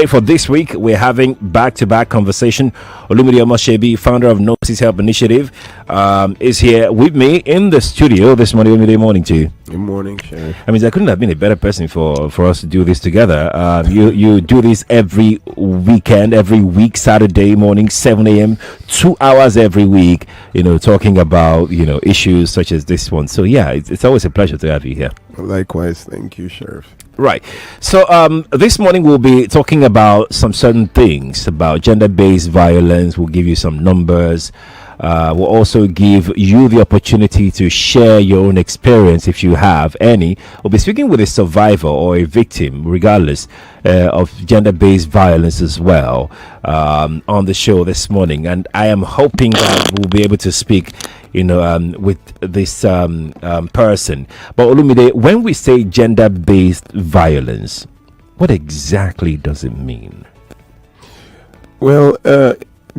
For this week, we're having back-to-back conversation. Olumide Omosebi, founder of Gnosis Help Initiative, is here with me in the studio this morning. Olumide, morning to you. Good morning, Sheriff. I mean, I couldn't have been a better person for us to do this together. You do this every weekend, every week, Saturday morning, 7 a.m., 2 hours every week, talking about, issues such as this one. So, yeah, it's always a pleasure to have you here. Likewise, thank you, Sheriff. Right. So this morning we'll be talking about some certain things about gender-based violence. We'll give you some numbers. We'll also give you the opportunity to share your own experience if you have any. We'll be speaking with a survivor or a victim, regardless of gender-based violence as well, on the show this morning. And I am hoping that we'll be able to speak with this person. But Olumide, when we say gender-based violence, what exactly does it mean? Well,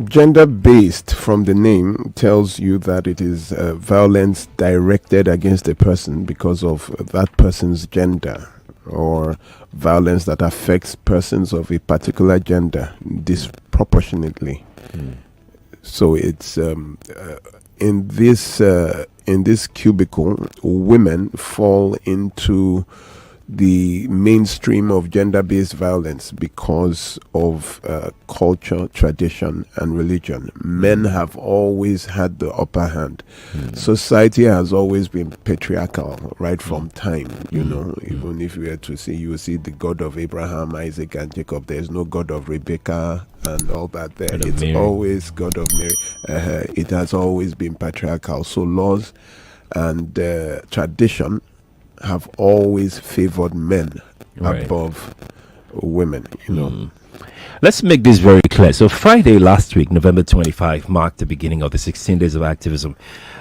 gender-based from the name tells you that it is violence directed against a person because of that person's gender, or violence that affects persons of a particular gender disproportionately. So it's in this cubicle, women fall into the mainstream of gender-based violence because of culture, tradition, and religion. Men have always had the upper hand. Society has always been patriarchal right from time. Even if you were to see, you will see the God of Abraham, Isaac, and Jacob. There is no God of Rebecca and all that there. It's always God of Mary. It has always been patriarchal. So laws and tradition have always favored men above women, Let's make this very clear. So Friday last week, November 25, marked the beginning of the 16 days of activism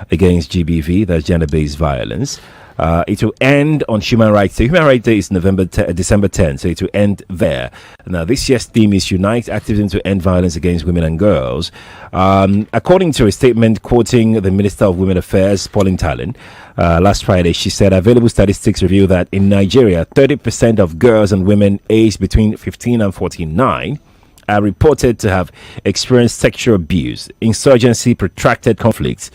against GBV, that's gender-based violence. It will end on Human Rights Day. Human Rights Day is December 10, so it will end there. Now, this year's theme is Unite Activism to End Violence Against Women and Girls. According to a statement quoting the Minister of Women Affairs, Pauline Talon, last Friday, she said, available statistics reveal that in Nigeria, 30% of girls and women aged between 15 and 49 are reported to have experienced sexual abuse, insurgency, protracted conflicts,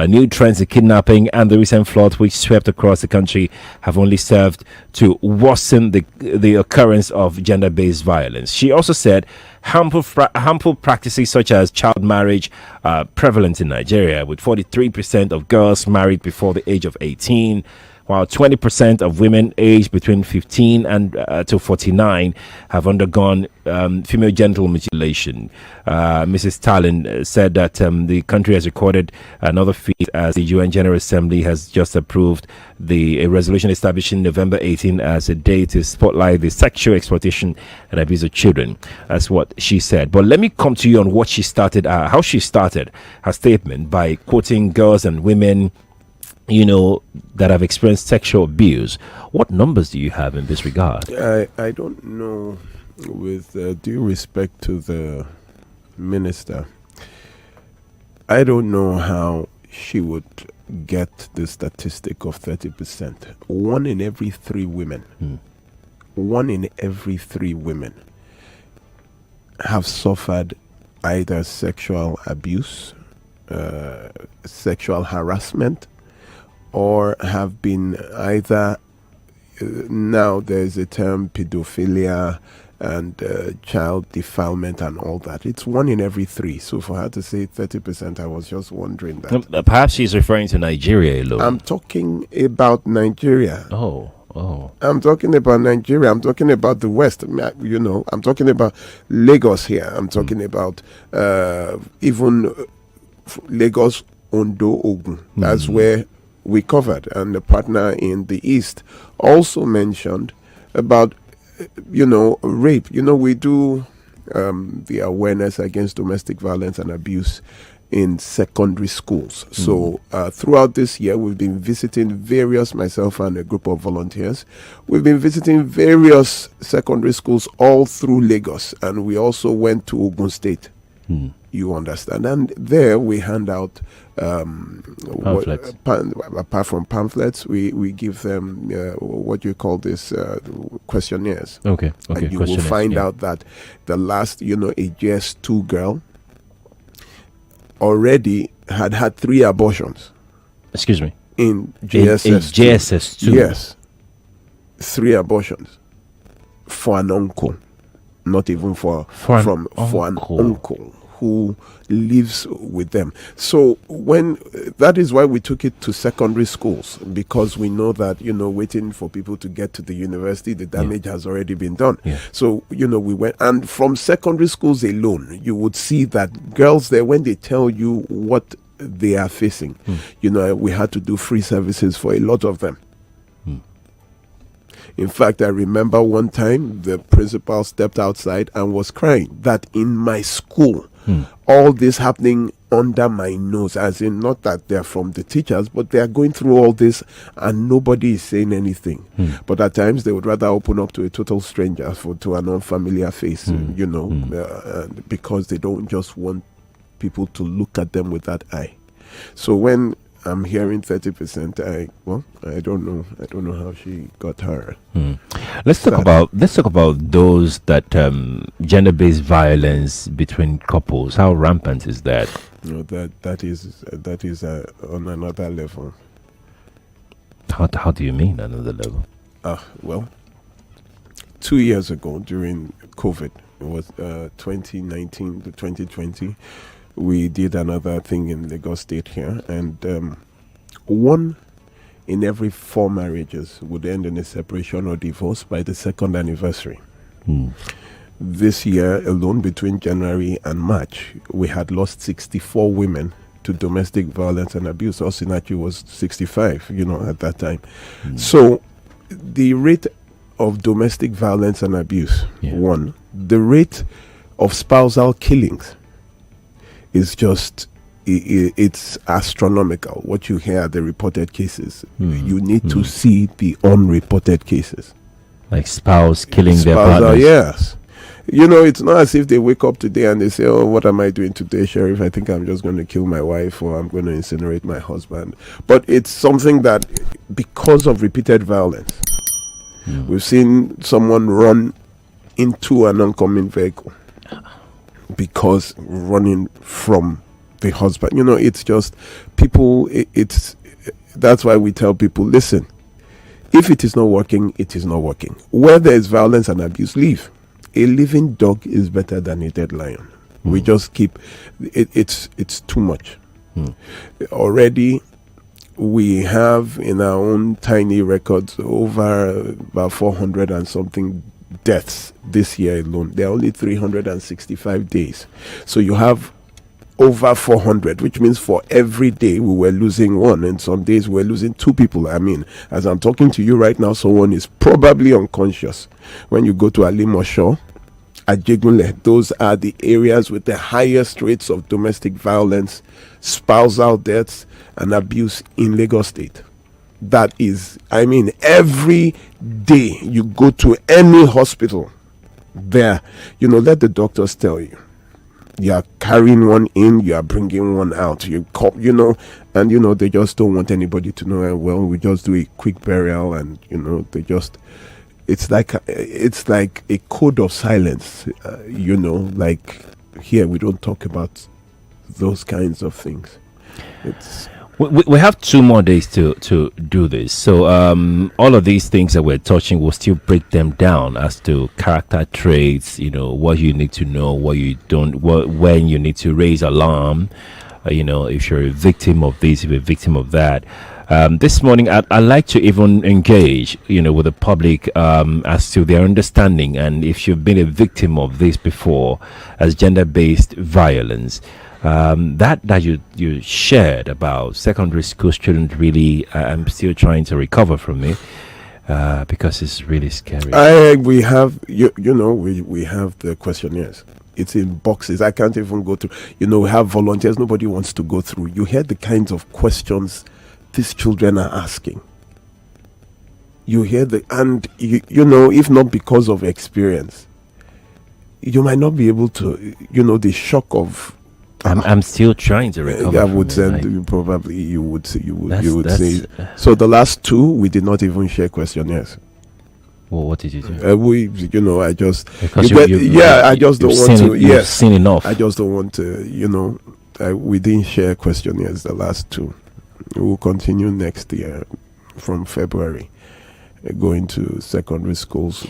new trends in kidnapping, and the recent flood which swept across the country have only served to worsen the occurrence of gender-based violence. She also said harmful practices such as child marriage are prevalent in Nigeria, with 43% of girls married before the age of 18, while 20% of women aged between 15 and to 49 have undergone female genital mutilation. Mrs. Talon said that the country has recorded another feat as the UN General Assembly has just approved a resolution establishing November 18 as a day to spotlight the sexual exploitation and abuse of children. That's what she said. But let me come to you on what she started, how she started her statement by quoting girls and women that have experienced sexual abuse. What numbers do you have in this regard? I don't know, with due respect to the minister, I don't know how she would get the statistic of 30%. One in every three women have suffered either sexual abuse, sexual harassment, or have been either, now there's a term, pedophilia and child defilement and all that. It's one in every three. So for her to say 30%, I was just wondering that. Perhaps she's referring to Nigeria alone. I'm talking about Nigeria. Oh. I'm talking about Nigeria. I'm talking about the West. I'm talking about Lagos here. I'm talking about even Lagos, Ondo, Ogun. That's where we covered, and the partner in the East also mentioned about rape. We do the awareness against domestic violence and abuse in secondary schools. So throughout this year, we've been visiting myself and a group of volunteers, we've been visiting various secondary schools all through Lagos, and we also went to Ogun State You understand? And there we hand out Pamphlets. apart from pamphlets, we give them what you call this questionnaires. Okay. And you will find out that the last, a JS2 girl already had 3 abortions. Excuse me. In JSS2. In JSS2. Yes. 3 abortions for an uncle. Not even for an uncle who lives with them. So that is why we took it to secondary schools, because we know that, waiting for people to get to the university, the damage has already been done. Yeah. So, we went, and from secondary schools alone, you would see that girls there, when they tell you what they are facing, we had to do free services for a lot of them. In fact, I remember one time the principal stepped outside and was crying that in my school, all this happening under my nose, as in not that they're from the teachers, but they are going through all this and nobody is saying anything. But at times they would rather open up to a total stranger, to an unfamiliar face, because they don't just want people to look at them with that eye. So when I'm hearing 30%, I don't know how she got her. Let's talk about those that gender-based violence between couples. How rampant is that? No, that is on another level. How do you mean another level? 2 years ago during COVID, it was 2019 to 2020. We did another thing in Lagos State here, and 1 in every 4 marriages would end in a separation or divorce by the 2nd anniversary. This year alone, between January and March, we had lost 64 women to domestic violence and abuse. Osinachi was 65, at that time. So the rate of domestic violence and abuse, 1. The rate of spousal killings is just, it's astronomical. What you hear are the reported cases. You need to see the unreported cases. Like spouse killing their partners. Yes. It's not as if they wake up today and they say, oh, what am I doing today, Sheriff? I think I'm just going to kill my wife, or I'm going to incinerate my husband. But it's something that, because of repeated violence, we've seen someone run into an oncoming vehicle because running from the husband. It's just people, that's why we tell people, listen, if it is not working, it is not working. Where there is violence and abuse, leave. A living dog is better than a dead lion. We just keep it's too much. Already we have in our own tiny records over about 400 and something deaths this year alone. There are only 365 days. So you have over 400, which means for every day we were losing 1, and some days we're losing 2 people. I mean, as I'm talking to you right now, someone is probably unconscious. When you go to Alimosho, Ajegunle, those are the areas with the highest rates of domestic violence, spousal deaths, and abuse in Lagos State. That is, every day you go to any hospital there, let the doctors tell you. You are carrying one in, you are bringing one out. And they just don't want anybody to know. And well, we just do a quick burial, and they just. It's like a code of silence. Like here we don't talk about those kinds of things. We have 2 more days to do this. So all of these things that we're touching, we'll still break them down as to character traits, what you need to know, what you don't, when you need to raise alarm, if you're a victim of this, if you're a victim of that. This morning, I'd like to even engage, with the public as to their understanding, and if you've been a victim of this before, as gender-based violence. That you shared about secondary school students, really, I'm still trying to recover from it because it's really scary. We have we have the questionnaires. It's in boxes. I can't even go through. We have volunteers. Nobody wants to go through. You hear the kinds of questions these children are asking. You hear and if not because of experience, you might not be able to, the shock of. I'm still trying to recover. I would say probably you would say. So the last two we did not even share questionnaires. Well, what did you do? I just because I just don't want to. Yes, seen enough. I just don't want to. We didn't share questionnaires the last two. We will continue next year from February. Going to secondary schools.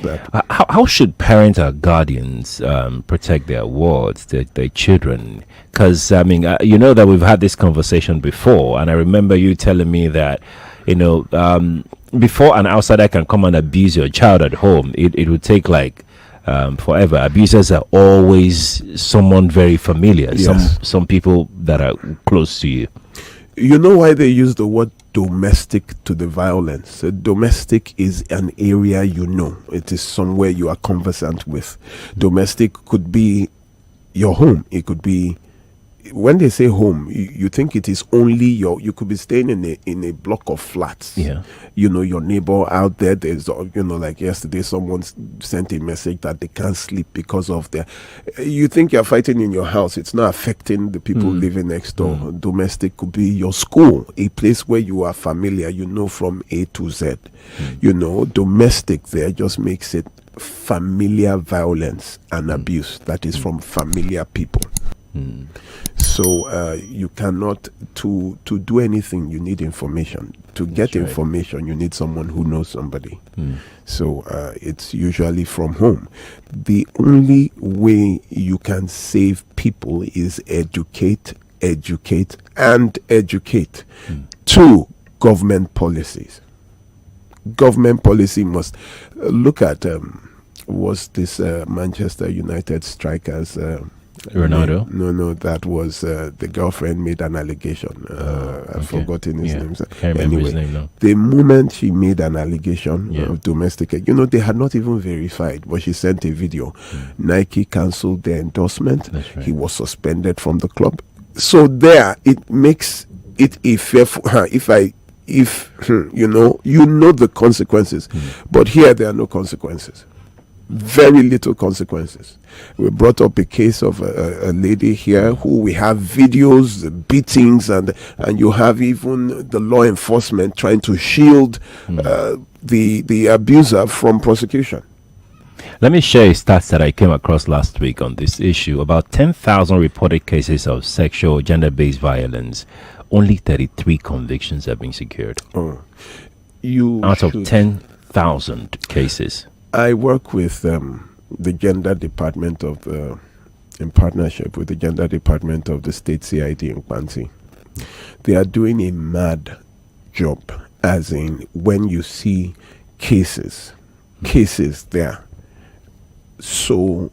How should parents or guardians protect their wards, their children? Because that we've had this conversation before, and I remember you telling me that before an outsider can come and abuse your child at home, it would take forever. Abusers are always someone very familiar. Yes. Some people that are close to you. You know why they use the word domestic to the violence? Domestic is an area it is somewhere you are conversant with. Domestic could be your home. It could be, when they say home, you think it is only you could be staying in a block of flats. Yeah. Your neighbor out there, there's like yesterday someone sent a message that they can't sleep because of you think you're fighting in your house, it's not affecting the people living next door. Domestic could be your school, a place where you are familiar, from A to Z. Domestic there just makes it familiar violence and abuse that is from familiar people. So you cannot to do anything. You need information. To get information, you need someone who knows somebody. So it's usually from home. The only way you can save people is educate, and educate. Two, government policies. Government policy must look at was this Manchester United strikers. Ronaldo? No, that was the girlfriend made an allegation. I've forgotten his name. Can't remember his name now. The moment she made an allegation of domestic, they had not even verified, but she sent a video. Nike cancelled their endorsement. That's right. He was suspended from the club. So there, it makes it a fair. If the consequences, but here there are no consequences. Very little consequences. We brought up a case of a lady here who we have videos, beatings, and you have even the law enforcement trying to shield the abuser from prosecution. Let me share a stats that I came across last week on this issue. About 10,000 reported cases of sexual gender-based violence. Only 33 convictions have been secured. Out of 10,000 cases. I work with the gender department in partnership with the gender department of the state CID in Kwanzi. They are doing a mad job, as in when you see cases there. So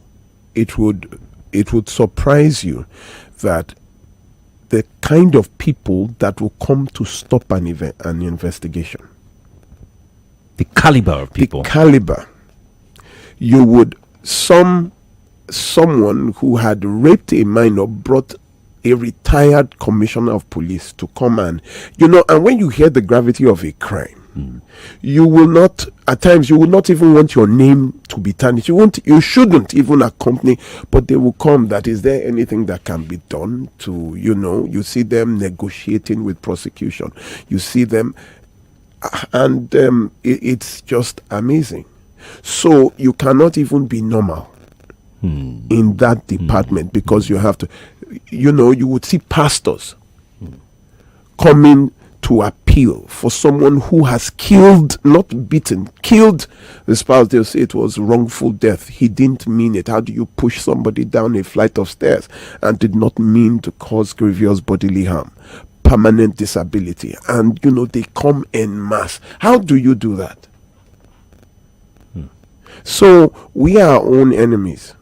it would surprise you that the kind of people that will come to stop an investigation. The caliber of people. You would someone who had raped a minor brought a retired commissioner of police to come and when you hear the gravity of a crime, you will not, at times you will not even want your name to be tarnished. You shouldn't even accompany, but they will come. That is there anything that can be done to, you see them negotiating with prosecution. You see them, and it's just amazing. So you cannot even be normal in that department because you have to, you would see pastors coming to appeal for someone who has killed, not beaten, killed the spouse. They'll say it was wrongful death. He didn't mean it. How do you push somebody down a flight of stairs and did not mean to cause grievous bodily harm, permanent disability? And, they come en masse. How do you do that? So we are our own enemies.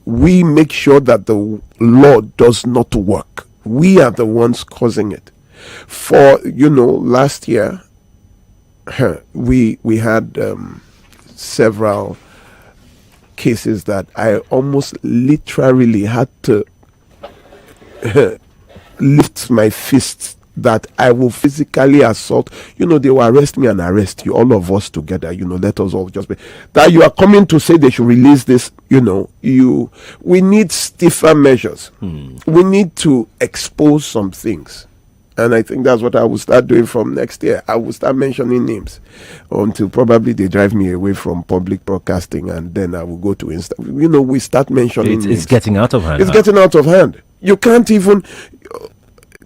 We make sure that the law does not work. We are the ones causing it. For last year we had several cases that I almost literally had to lift my fists that I will physically assault, they will arrest me and arrest you, all of us together, let us all just be, that you are coming to say they should release this, we need stiffer measures. We need to expose some things. And I think that's what I will start doing from next year. I will start mentioning names until probably they drive me away from public broadcasting, and then I will go to Insta. We start mentioning names. It's getting out of hand. It's getting out of hand. You can't even...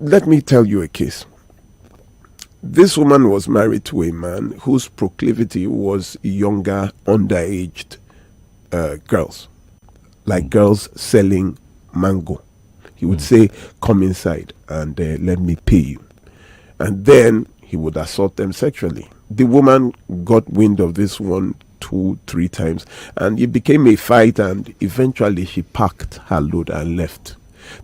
Let me tell you a case. This woman was married to a man whose proclivity was younger, underaged girls. Like girls selling mango. He would say, come inside and let me pay you. And then he would assault them sexually. The woman got wind of this 1, 2, 3 times, and it became a fight, and eventually she packed her load and left.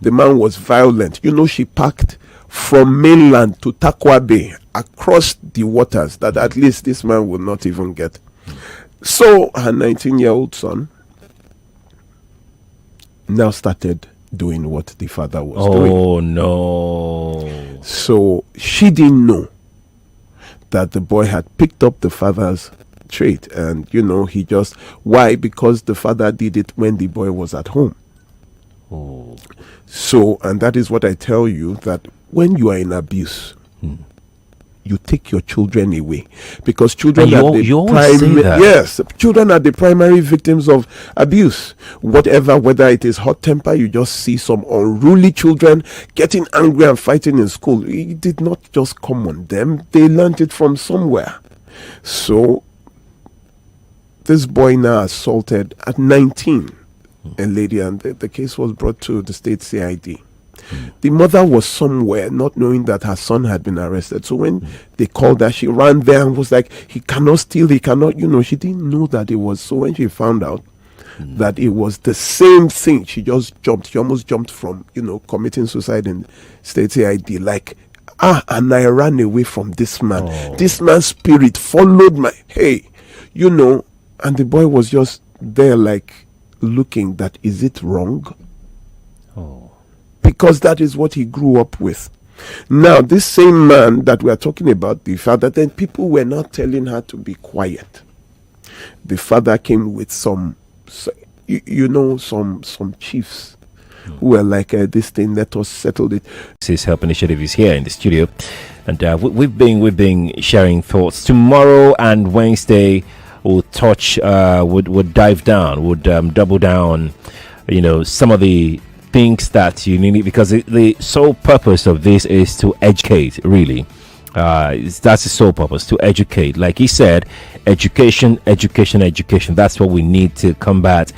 The man was violent. She packed from mainland to Takwa Bay, across the waters, that at least this man would not even get. So her 19-year-old son now started doing what the father was doing. Oh no. So she didn't know that the boy had picked up the father's trait, and he just... Why? Because the father did it when the boy was at home. Oh. So, and that is what I tell you, that when you are in abuse, you take your children away, because children are children are the primary victims of abuse. Whether it is hot temper, you just see some unruly children getting angry and fighting in school. It did not just come on them. They learned it from somewhere. So this boy now assaulted at 19 a lady, and the case was brought to the state CID. The mother was somewhere, not knowing that her son had been arrested. So when they called her, she ran there and was like, he cannot steal, he cannot, she didn't know that it was. So when she found out that it was the same thing, she just jumped. She almost jumped from, committing suicide in state CID. Like, and I ran away from this man. Oh. This man's spirit followed my, and the boy was just there like looking that, is it wrong? Oh. Because that is what he grew up with. Now, this same man that we are talking about, the father, then people were not telling her to be quiet. The father came with some chiefs who were like, this thing, let us settle it. This Help Initiative is here in the studio, and we've been sharing thoughts. Tomorrow and Wednesday, we'll touch, would dive down, would double down, some of the things that you need, because the sole purpose of this is to educate, really. That's the sole purpose, to educate. Like he said, education. That's what we need to combat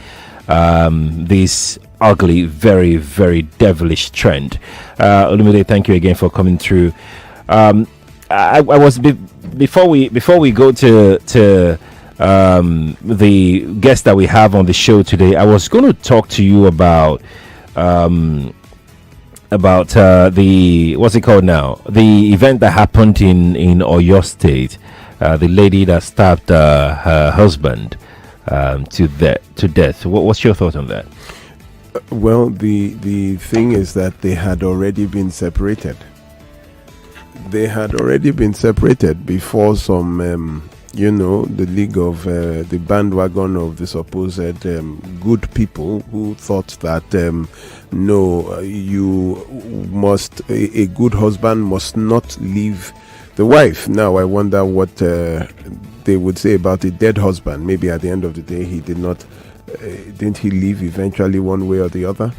this ugly, very, very devilish trend. Olumide, thank you again for coming through. I was before we go to the guest that we have on the show today, I was going to talk to you about the what's it called now, the event that happened in Oyo State, the lady that stabbed her husband to death. What's your thought on that? Well, the thing is that they had already been separated. Before some the league of the bandwagon of the supposed good people who thought that no, you must, a good husband must not leave the wife. Now I wonder what they would say about a dead husband. Maybe at the end of the day he did not, didn't he leave eventually one way or the other?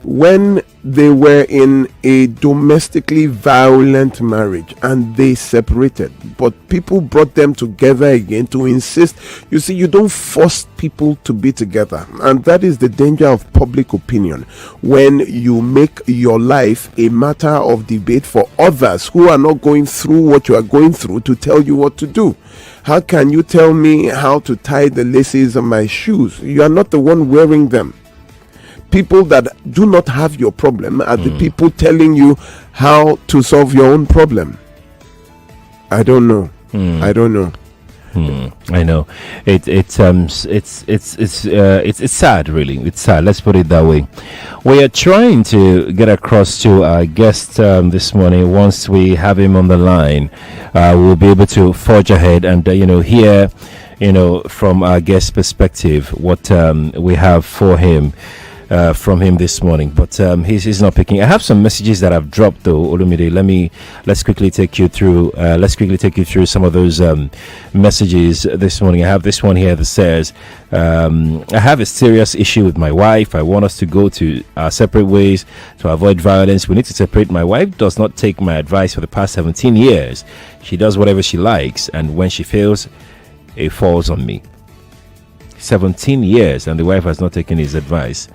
When they were in a domestically violent marriage and they separated, but people brought them together again to insist. You see, you don't force people to be together, and that is the danger of public opinion, when you make your life a matter of debate for others who are not going through what you are going through to tell you what to do. How can you tell me how to tie the laces of my shoes? You are not the one wearing them. People that do not have your problem are the people telling you how to solve your own problem. I don't know. I know it's sad, really. It's sad. Let's put it that way. We are trying to get across to our guest this morning. Once we have him on the line, we'll be able to forge ahead and hear from our guest perspective what we have for him. From him this morning, but he's not picking. I have some messages that I've dropped though, Olumide. Let's quickly take you through. Some of those messages this morning. I have this one here that says, "I have a serious issue with my wife. I want us to go to our separate ways to avoid violence. We need to separate. My wife does not take my advice for the past 17 years. She does whatever she likes, and when she fails, it falls on me." 17 years, and the wife has not taken his advice.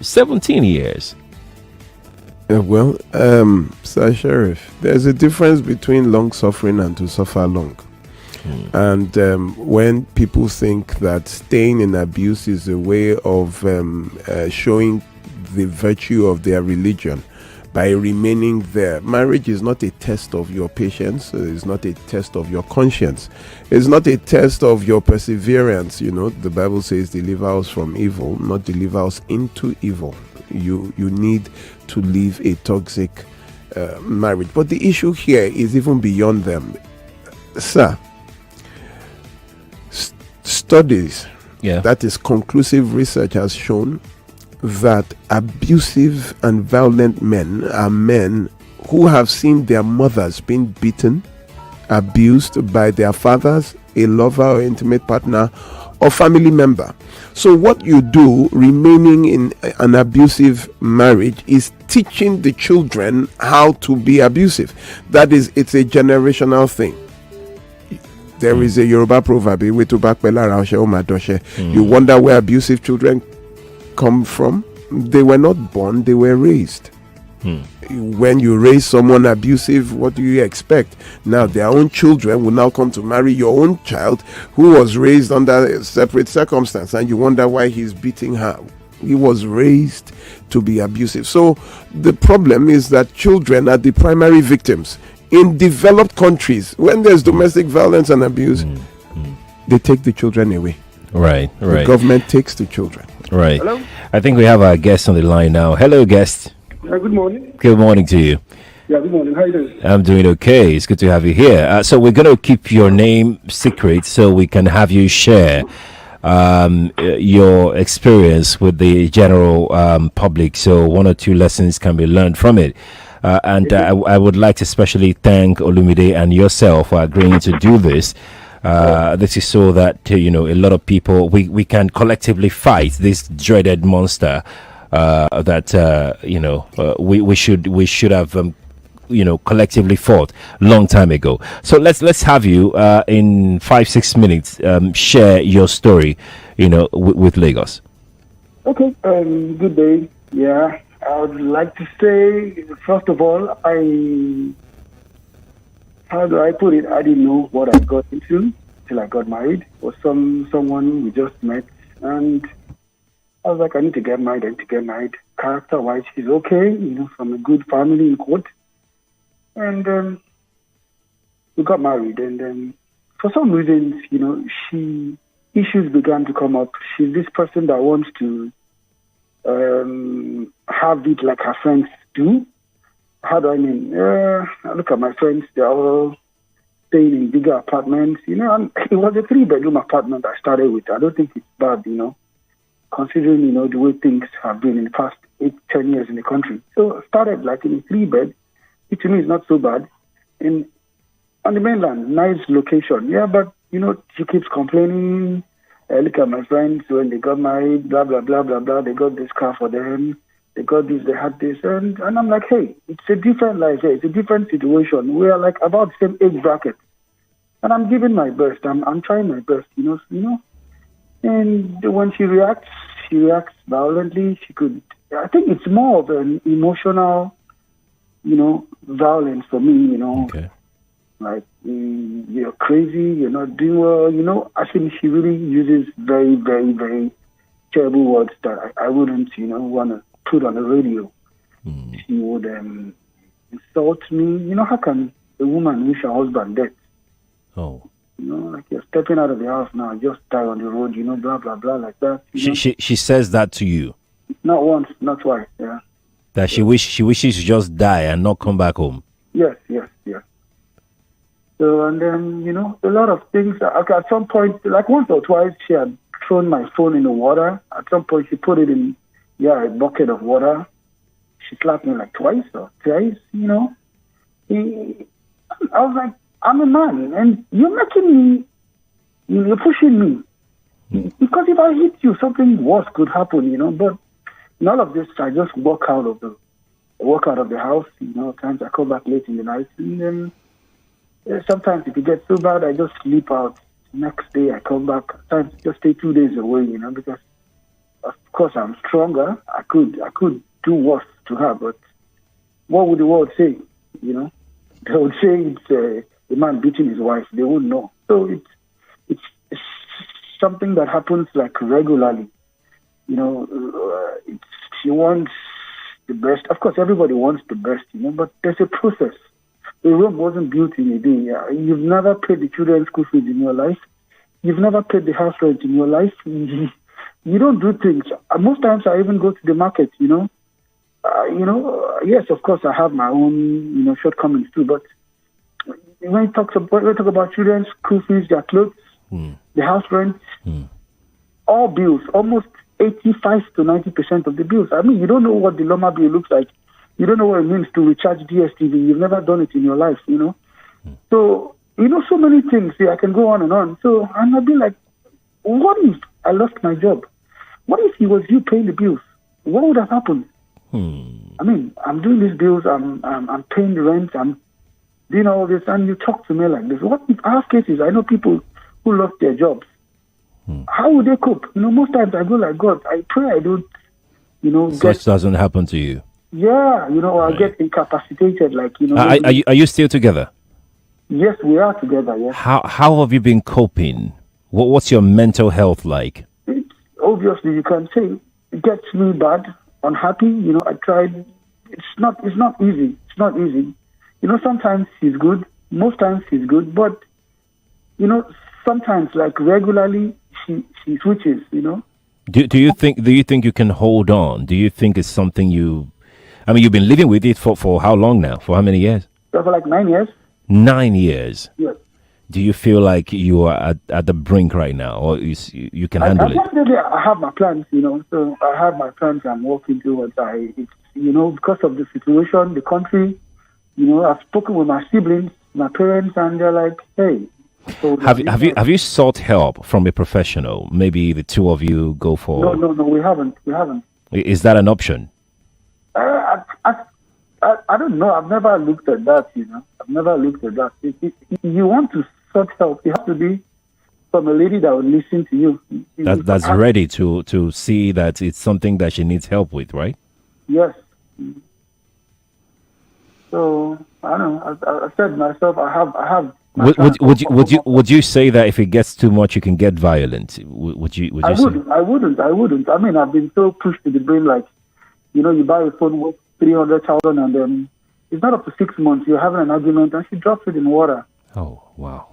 17 years. Sir Sheriff, there's a difference between long suffering and to suffer long. And when people think that staying in abuse is a way of showing the virtue of their religion by remaining there, marriage is not a test of your patience. It's not a test of your conscience. It's not a test of your perseverance. The Bible says, "Deliver us from evil," not deliver us into evil. You need to leave a toxic marriage. But the issue here is even beyond them, sir. Studies, that is conclusive research, has shown that abusive and violent men are men who have seen their mothers being beaten, abused by their fathers, a lover or intimate partner, or family member. So what you do remaining in an abusive marriage is teaching the children how to be abusive. That is, it's a generational thing. There is a Yoruba proverb, you wonder where abusive children come from. They were not born, they were raised. When you raise someone abusive, what do you expect? Now their own children will now come to marry your own child who was raised under a separate circumstance, and you wonder why he's beating her. He was raised to be abusive. So the problem is that children are the primary victims. In developed countries, when there's domestic violence and abuse, they take the children away. Right. The government takes the children. Right. Hello? I think we have our guest on the line now. Hello, guest. Good morning. Good morning to you. Yeah, good morning. How you doing? I'm doing okay. It's good to have you here. So we're going to keep your name secret so we can have you share your experience with the general public, so one or two lessons can be learned from it. I would like to especially thank Olumide and yourself for agreeing to do this. This is so that a lot of people we can collectively fight this dreaded monster that we should have collectively fought long time ago. So let's have you in 5-6 minutes share your story with Lagos. Okay. Good day. Yeah, I would like to say, first of all, how do I put it? I didn't know what I got into till I got married. It was someone we just met, and I was like, I need to get married. Character-wise, she's okay, from a good family in quote. And we got married, and for some reasons, issues began to come up. She's this person that wants to have it like her friends do. How do I mean? I look at my friends; they're all staying in bigger apartments. And it was a 3-bedroom apartment I started with. I don't think it's bad, considering the way things have been in the past 8-10 years in the country. So I started like in a 3-bed. It to me is not so bad. And on the mainland, nice location. Yeah, but she keeps complaining. I look at my friends when they got married, blah blah blah blah blah. They got this car for them. They got this. They had this, and I'm like, hey, it's a different life. Hey, it's a different situation. We are like about the same age bracket, and I'm giving my best. I'm trying my best. And when she reacts violently. I think it's more of an emotional, violence for me. Okay. Like, you're crazy, you're not doing well, I think she really uses very, very, very terrible words that I wouldn't, want to put on the radio. She would insult me. How can a woman wish her husband dead? Oh. Like you're stepping out of the house now, just die on the road, blah, blah, blah, like that. She says that to you? Not once, not twice, yeah. That she wishes to just die and not come back home? Yes. So, and then, a lot of things. At some point, like once or twice, she had thrown my phone in the water. At some point, she put it in, a bucket of water. She slapped me like twice or thrice, I was like, I'm a man, and you're making me, you're pushing me. Because if I hit you, something worse could happen, But in all of this, I just walk out of the house. Times I come back late in the night, and then sometimes if it gets so bad, I just sleep out. Next day, I come back. Sometimes just stay 2 days away, because of course I'm stronger. I could do worse to her, but what would the world say? They would say it's a man beating his wife. They wouldn't know. So it's something that happens like regularly. She wants the best. Of course, everybody wants the best, but there's a process. The Rome wasn't built in a day. You've never paid the children's school fees in your life. You've never paid the house rent in your life. You don't do things. Most times I even go to the market, yes, of course, I have my own, shortcomings too, but when we talk about children's school fees, their clothes, the house rent, all bills, almost 85 to 90% of the bills. I mean, you don't know what the Loma bill looks like. You don't know what it means to recharge DSTV. You've never done it in your life, So, so many things. I can go on and on. So, and I'd be like, what if I lost my job? What if it was you paying the bills? What would have happened? I mean, I'm doing these bills. I'm paying the rent. I'm doing all this, and you talk to me like this. What if I have cases? I know people who lost their jobs. How would they cope? Most times I go like, God, I pray I don't, Such doesn't happen to you. Yeah, I get incapacitated. Like, Are you still together? Yes, we are together. Yes. How have you been coping? What's your mental health like? Obviously, you can say it gets me bad, unhappy. I tried. It's not easy. It's not easy. Sometimes he's good. Most times he's good, but sometimes, like regularly, she switches. Do you think you can hold on? Do you think it's something you've been living with it for how long now? For how many years? For like 9 years. 9 years. Yes. Do you feel like you are at the brink right now, or you can handle it? Definitely, I have my plans. So I have my plans. I'm working towards. Because of the situation, the country. I've spoken with my siblings, my parents, and they're like, "Hey." So have you sought help from a professional? Maybe the two of you go for. No, we haven't. Is that an option? I don't know. I've never looked at that. I've never looked at that. If you want to sought help, you have to be from a lady that will listen to you. That's ready to see that it's something that she needs help with, right? Yes. So I don't know. I said myself, I have. Would you say that if it gets too much, you can get violent? Would you? I wouldn't. I mean, I've been so pushed to the brim. Like, you buy a phone worth 300,000, and then it's not up to 6 months. You're having an argument, and she drops it in water. Oh wow!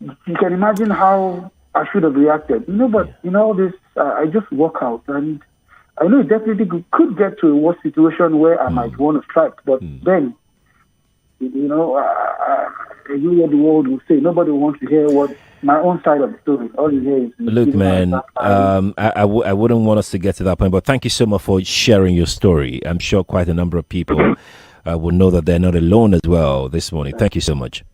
You can imagine how I should have reacted. But all this, I just walk out, and I know it definitely could get to a worse situation where I might want to strike, but then. You know what the world will say. Nobody wants to hear what my own side of the story. All you hear is... Look, man, I wouldn't want us to get to that point, but thank you so much for sharing your story. I'm sure quite a number of people will know that they're not alone as well this morning. Thank you so much.